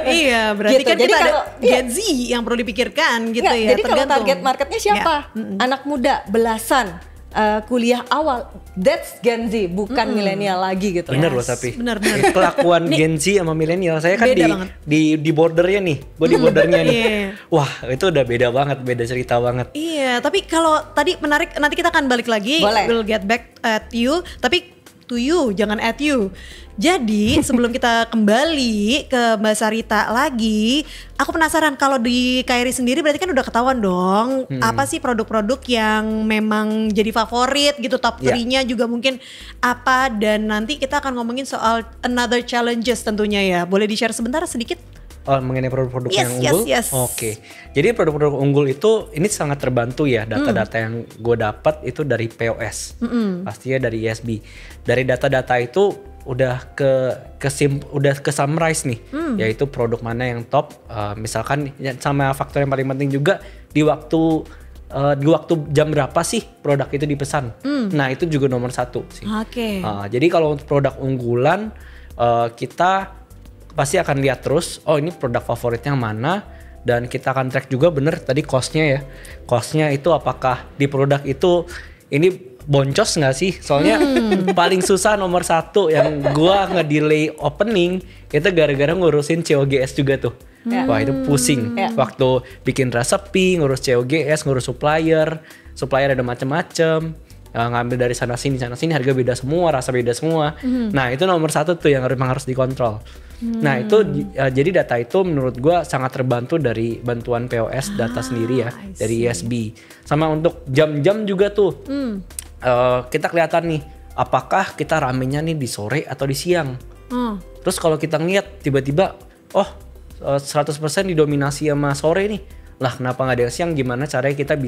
Iya, berarti Gitu. kan Jadi kita kalau- ada Gen Z yang perlu dipikirkan gitu Nggak, ya. jadi kalau target marketnya siapa? Ya. Anak muda, belasan, kuliah awal, that's Gen Z, bukan milenial lagi gitu. Bener loh tapi Bener. kelakuan Gen Z sama milenial saya kan Beda banget. di bordernya nih, gue di bordernya nih. Iya. Wah itu udah beda banget, beda cerita banget. Iya, tapi kalau tadi menarik, nanti kita akan balik lagi. Boleh. We'll get back at you, tapi to you, jangan at you. Jadi sebelum kita kembali ke Mbak Sarita lagi, aku penasaran kalau di KRI sendiri berarti kan udah ketahuan dong apa sih produk-produk yang memang jadi favorit gitu, top Ya. 3-nya juga mungkin apa, dan nanti kita akan ngomongin soal another challenges tentunya ya. Boleh di-share sebentar sedikit? Oh, mengenai produk-produk Yes, yang unggul. yes. Oke. Jadi produk-produk unggul itu ini sangat terbantu ya, data-data yang gue dapat itu dari POS. Pastinya dari ISB. Dari data-data itu udah ke summarize nih, yaitu produk mana yang top, misalkan sama faktor yang paling penting juga di waktu jam berapa sih produk itu dipesan. Nah, itu juga nomor 1 sih. Oke. Jadi kalau untuk produk unggulan kita pasti akan lihat terus, oh ini produk favoritnya mana, dan kita akan track juga bener tadi costnya ya. Costnya itu apakah di produk itu ini boncos nggak sih? Soalnya paling susah nomor 1 yang gua nge-delay opening itu gara-gara ngurusin COGS juga tuh. Wah itu pusing. Waktu bikin resepi, ngurus COGS, ngurus supplier ada macam-macam. Ngambil dari sana sini harga beda semua, rasa beda semua. Nah itu nomor 1 tuh yang memang harus dikontrol. Nah itu jadi data itu menurut gua sangat terbantu dari bantuan POS data sendiri ya, dari ISB. Sama untuk jam-jam juga tuh kita kelihatan nih apakah kita ramenya nih di sore atau di siang. Terus kalau kita ngeliat tiba-tiba 100% didominasi sama sore nih, lah kenapa nggak ada yang siang? Gimana caranya kita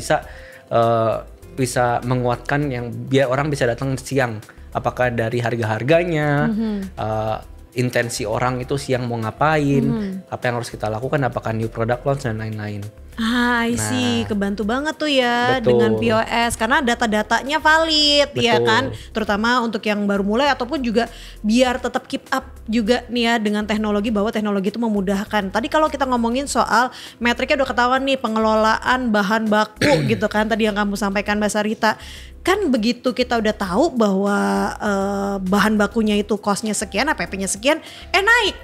bisa menguatkan yang biar orang bisa datang siang? Apakah dari harga-harganya, intensi orang itu siang mau ngapain, apa yang harus kita lakukan, apakah new product launch dan lain-lain. I see, kebantu banget tuh ya Betul. dengan POS karena data-datanya valid ya Betul. kan, terutama untuk yang baru mulai ataupun juga biar tetap keep up juga nih ya dengan teknologi, bahwa teknologi itu memudahkan. Tadi kalau kita ngomongin soal metriknya udah ketahuan nih, pengelolaan bahan baku gitu kan tadi yang kamu sampaikan Mbak Sarita. Kan begitu kita udah tahu bahwa bahan bakunya itu costnya sekian, APP-nya sekian, naik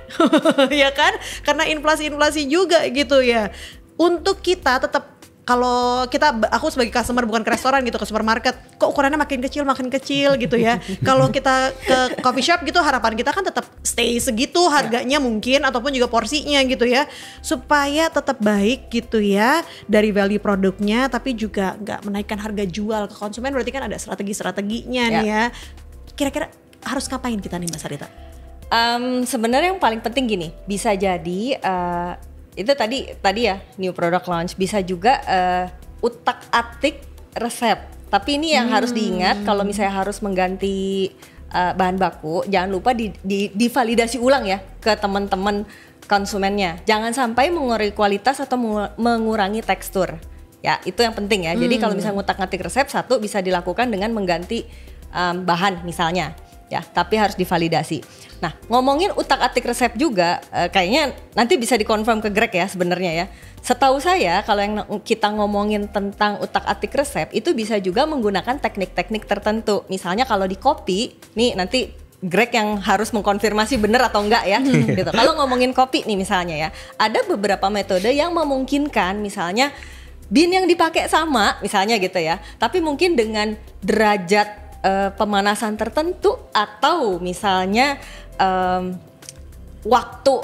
ya kan, karena inflasi juga gitu ya. Untuk kita tetap, kalau aku sebagai customer bukan ke restoran gitu, ke supermarket, kok ukurannya makin kecil gitu ya. Kalau kita ke coffee shop gitu, harapan kita kan tetap stay segitu harganya mungkin, ataupun juga porsinya gitu ya, supaya tetap baik gitu ya dari value produknya, tapi juga nggak menaikkan harga jual ke konsumen. Berarti kan ada strategi-strateginya nih ya. Kira-kira harus ngapain kita nih Mbak Sarita? Sebenarnya yang paling penting gini, bisa jadi itu tadi ya new product launch, bisa juga utak-atik resep. Tapi ini yang harus diingat, kalau misalnya harus mengganti bahan baku, jangan lupa divalidasi ulang ya ke teman-teman konsumennya. Jangan sampai mengurangi kualitas atau mengurangi tekstur. Ya, itu yang penting ya. Jadi kalau misalnya ngutak-ngatik resep, satu bisa dilakukan dengan mengganti bahan misalnya. Ya, tapi harus divalidasi. Nah, ngomongin utak-atik resep juga, kayaknya nanti bisa dikonfirm ke Greg ya sebenarnya ya. Setahu saya kalau yang kita ngomongin tentang utak-atik resep itu bisa juga menggunakan teknik-teknik tertentu. Misalnya kalau di kopi, nih nanti Greg yang harus mengkonfirmasi benar atau enggak ya. Gitu. Kalau ngomongin kopi nih misalnya ya, ada beberapa metode yang memungkinkan misalnya bean yang dipakai sama misalnya gitu ya, tapi mungkin dengan derajat pemanasan tertentu atau misalnya waktu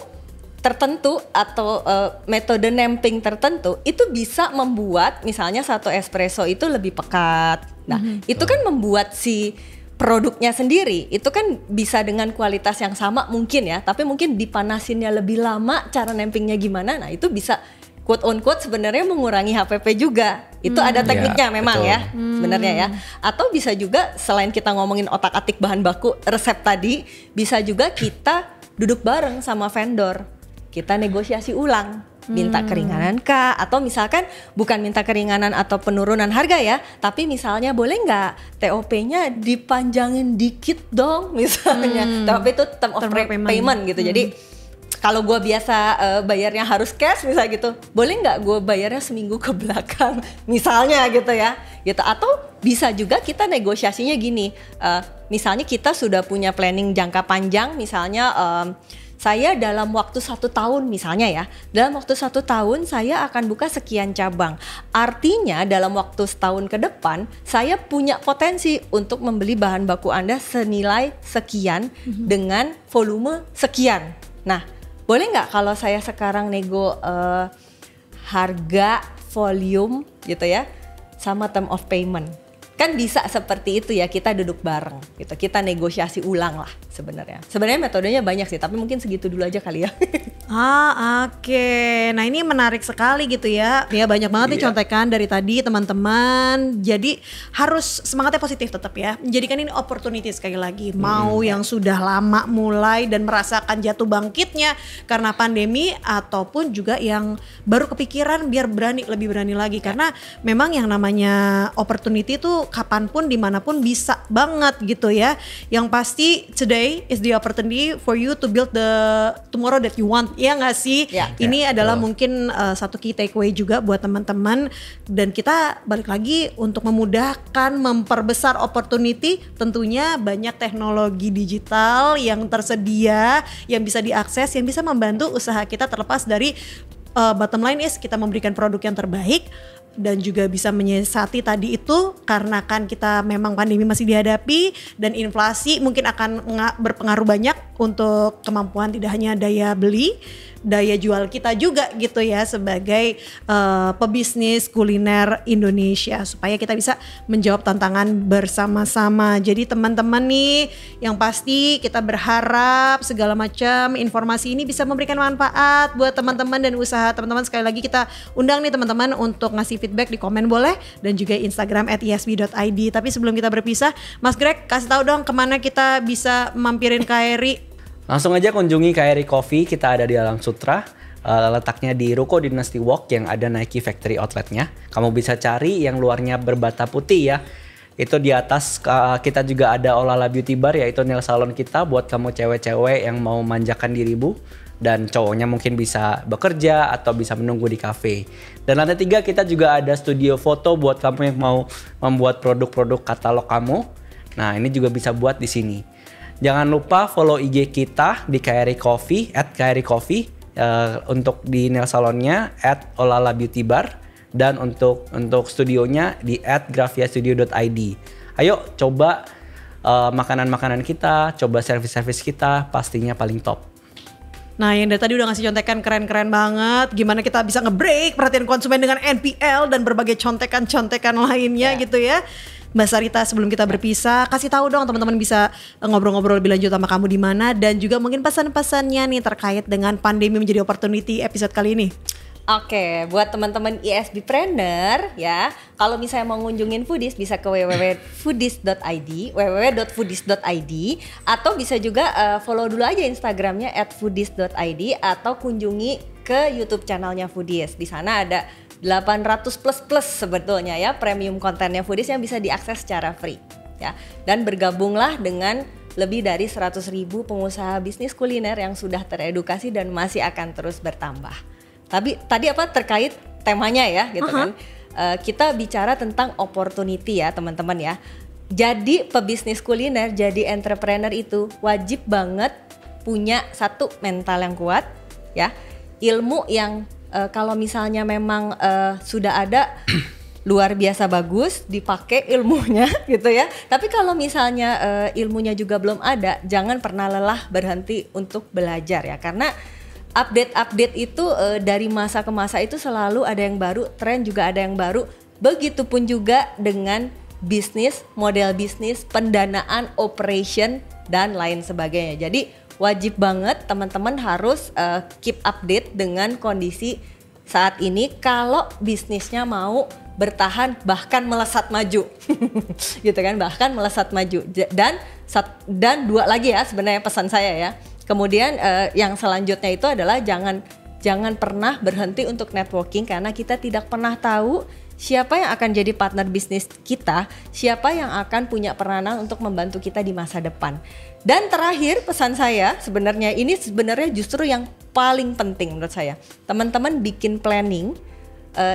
tertentu atau metode namping tertentu itu bisa membuat misalnya satu espresso itu lebih pekat. Nah, itu kan membuat si produknya sendiri itu kan bisa dengan kualitas yang sama mungkin ya, tapi mungkin dipanasinnya lebih lama, cara nampingnya gimana. Nah, itu bisa quote on quote sebenarnya mengurangi HPP juga. Itu ada tekniknya memang betul. Ya sebenarnya ya. Atau bisa juga selain kita ngomongin otak-atik bahan baku resep tadi, bisa juga kita duduk bareng sama vendor. Kita negosiasi ulang, minta keringanan kah, atau misalkan bukan minta keringanan atau penurunan harga ya, tapi misalnya boleh nggak TOP-nya dipanjangin dikit dong misalnya. TOP itu term of payment gitu. Jadi kalau gue biasa bayarnya harus cash misalnya gitu, boleh nggak gue bayarnya seminggu ke belakang misalnya gitu ya, gitu. Atau bisa juga kita negosiasinya gini, misalnya kita sudah punya planning jangka panjang, misalnya saya dalam waktu 1 tahun misalnya ya, dalam waktu 1 tahun saya akan buka sekian cabang. Artinya dalam waktu setahun ke depan saya punya potensi untuk membeli bahan baku Anda senilai sekian dengan volume sekian. Nah, boleh nggak kalau saya sekarang nego harga, volume gitu ya, sama term of payment? Kan bisa seperti itu ya, kita duduk bareng gitu, kita negosiasi ulang lah sebenarnya. Sebenarnya metodenya banyak sih, tapi mungkin segitu dulu aja kali ya. Oke. Nah, ini menarik sekali gitu ya. Ya banyak banget nih contekan dari tadi teman-teman. Jadi harus semangatnya positif tetap ya. Jadikan ini opportunity sekali lagi. Mau yang sudah lama mulai dan merasakan jatuh bangkitnya karena pandemi, ataupun juga yang baru kepikiran biar lebih berani lagi. Karena memang yang namanya opportunity itu kapanpun dimanapun bisa banget gitu ya. Yang pasti today is the opportunity for you to build the tomorrow that you want. Ya nggak sih? Ini adalah mungkin satu key takeaway juga buat teman-teman, dan kita balik lagi untuk memudahkan, memperbesar opportunity. Tentunya banyak teknologi digital yang tersedia, yang bisa diakses, yang bisa membantu usaha kita terlepas dari bottom line is kita memberikan produk yang terbaik. Dan juga bisa menyiasati tadi itu, karena kan kita memang pandemi masih dihadapi dan inflasi mungkin akan berpengaruh banyak untuk kemampuan tidak hanya daya beli, daya jual kita juga gitu ya sebagai pebisnis kuliner Indonesia, supaya kita bisa menjawab tantangan bersama-sama. Jadi teman-teman nih, yang pasti kita berharap segala macam informasi ini bisa memberikan manfaat buat teman-teman dan usaha teman-teman. Sekali lagi kita undang nih teman-teman untuk ngasih feedback di komen boleh, dan juga Instagram @isb.id. Tapi sebelum kita berpisah, Mas Greg kasih tahu dong kemana kita bisa mampirin KRI. Langsung aja kunjungi KRI Coffee, kita ada di Alam Sutra. Letaknya di Ruko Dynasty Walk yang ada Nike Factory Outletnya. Kamu bisa cari yang luarnya berbata putih ya. Itu di atas kita juga ada Olala Beauty Bar, yaitu nail salon kita buat kamu cewek-cewek yang mau manjakan dirimu. Dan cowoknya mungkin bisa bekerja atau bisa menunggu di cafe. Dan lantai 3 kita juga ada studio foto buat kamu yang mau membuat produk-produk katalog kamu. Nah, ini juga bisa buat di sini. Jangan lupa follow IG kita di KRI Coffee @KRI untuk di nail salonnya @Olala Beauty Bar, dan untuk studionya di @grafiastudio.id. Ayo coba makanan-makanan kita, coba servis-servis kita, pastinya paling top. Nah, yang dari tadi udah ngasih contekan keren-keren banget. Gimana kita bisa nge-break perhatian konsumen dengan NPL dan berbagai contekan-contekan lainnya gitu ya. Mbak Sarita, sebelum kita berpisah, kasih tahu dong teman-teman bisa ngobrol-ngobrol lebih lanjut sama kamu di mana, dan juga mungkin pesan-pesannya nih terkait dengan pandemi menjadi opportunity episode kali ini. Oke, buat teman-teman ISB Planner ya, kalau misalnya mau ngunjungin Foodies bisa ke www.foodies.id, atau bisa juga follow dulu aja Instagramnya @foodies.id, atau kunjungi ke YouTube channelnya Foodies. Di sana ada 800 plus sebetulnya ya premium kontennya Foodies yang bisa diakses secara free ya. Dan bergabunglah dengan lebih dari 100.000 pengusaha bisnis kuliner yang sudah teredukasi dan masih akan terus bertambah. Tapi tadi apa terkait temanya ya gitu kan. Kita bicara tentang opportunity ya teman-teman ya. Jadi pebisnis kuliner, jadi entrepreneur itu wajib banget punya satu mental yang kuat ya. Ilmu yang kalau misalnya memang sudah ada luar biasa bagus dipakai ilmunya gitu ya. Tapi kalau misalnya ilmunya juga belum ada, jangan pernah lelah berhenti untuk belajar ya. Karena update itu dari masa ke masa itu selalu ada yang baru, tren juga ada yang baru. Begitupun juga dengan bisnis, model bisnis, pendanaan, operation dan lain sebagainya. Jadi wajib banget teman-teman harus keep update dengan kondisi saat ini kalau bisnisnya mau bertahan bahkan melesat maju. Gitu kan, bahkan melesat maju. Dan dua lagi ya sebenarnya pesan saya ya. Kemudian yang selanjutnya itu adalah jangan pernah berhenti untuk networking, karena kita tidak pernah tahu siapa yang akan jadi partner bisnis kita, siapa yang akan punya peranan untuk membantu kita di masa depan. Dan terakhir pesan saya sebenarnya ini justru yang paling penting menurut saya. Teman-teman bikin planning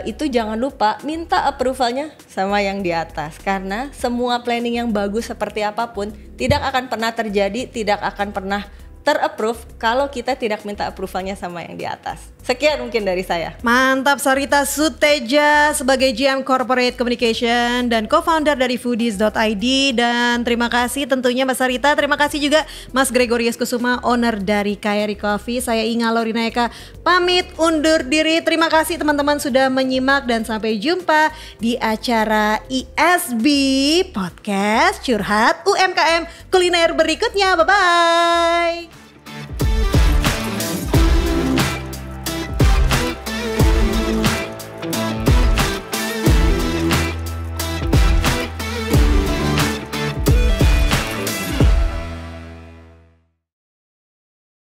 itu jangan lupa minta approvalnya sama yang di atas, karena semua planning yang bagus seperti apapun tidak akan pernah terjadi, tidak akan pernah terapprove kalau kita tidak minta approvalnya sama yang di atas. Sekian mungkin dari saya. Mantap, Sarita Suteja sebagai GM Corporate Communication dan co-founder dari Foodies.id. Dan terima kasih tentunya Mbak Sarita. Terima kasih juga Mas Gregorius Kusuma, owner dari KRI Coffee. Saya Inga Lorina Eka pamit undur diri. Terima kasih teman-teman sudah menyimak dan sampai jumpa di acara ISB Podcast Curhat UMKM Kuliner berikutnya. Bye-bye.